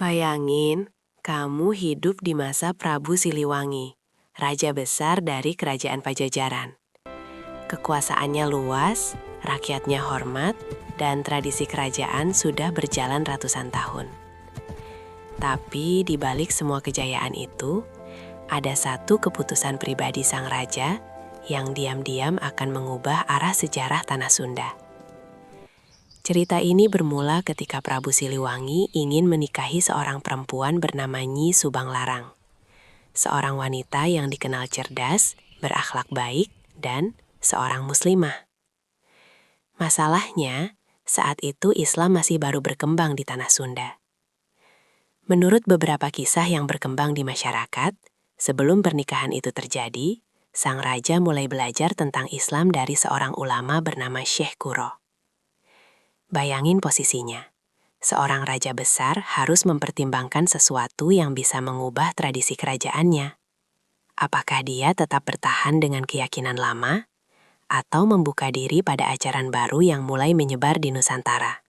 Bayangin, kamu hidup di masa Prabu Siliwangi, raja besar dari kerajaan Pajajaran. Kekuasaannya luas, rakyatnya hormat, dan tradisi kerajaan sudah berjalan ratusan tahun. Tapi di balik semua kejayaan itu, ada satu keputusan pribadi sang raja yang diam-diam akan mengubah arah sejarah Tanah Sunda. Cerita ini bermula ketika Prabu Siliwangi ingin menikahi seorang perempuan bernama Nyi Subang Larang. Seorang wanita yang dikenal cerdas, berakhlak baik, dan seorang muslimah. Masalahnya, saat itu Islam masih baru berkembang di Tanah Sunda. Menurut beberapa kisah yang berkembang di masyarakat, sebelum pernikahan itu terjadi, sang raja mulai belajar tentang Islam dari seorang ulama bernama Syekh Kuro. Bayangin posisinya. Seorang raja besar harus mempertimbangkan sesuatu yang bisa mengubah tradisi kerajaannya. Apakah dia tetap bertahan dengan keyakinan lama, atau membuka diri pada ajaran baru yang mulai menyebar di Nusantara?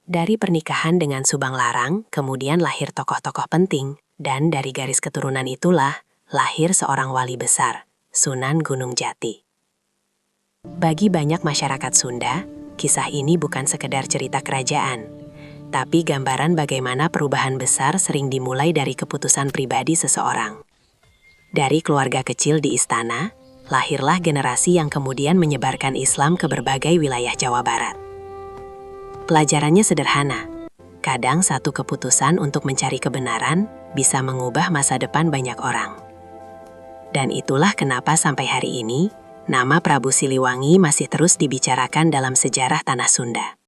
Dari pernikahan dengan Subang Larang, kemudian lahir tokoh-tokoh penting, dan dari garis keturunan itulah lahir seorang wali besar, Sunan Gunung Jati. Bagi banyak masyarakat Sunda, kisah ini bukan sekedar cerita kerajaan, tapi gambaran bagaimana perubahan besar sering dimulai dari keputusan pribadi seseorang. Dari keluarga kecil di istana, lahirlah generasi yang kemudian menyebarkan Islam ke berbagai wilayah Jawa Barat. Pelajarannya sederhana. Kadang satu keputusan untuk mencari kebenaran bisa mengubah masa depan banyak orang. Dan itulah kenapa sampai hari ini, nama Prabu Siliwangi masih terus dibicarakan dalam sejarah Tanah Sunda.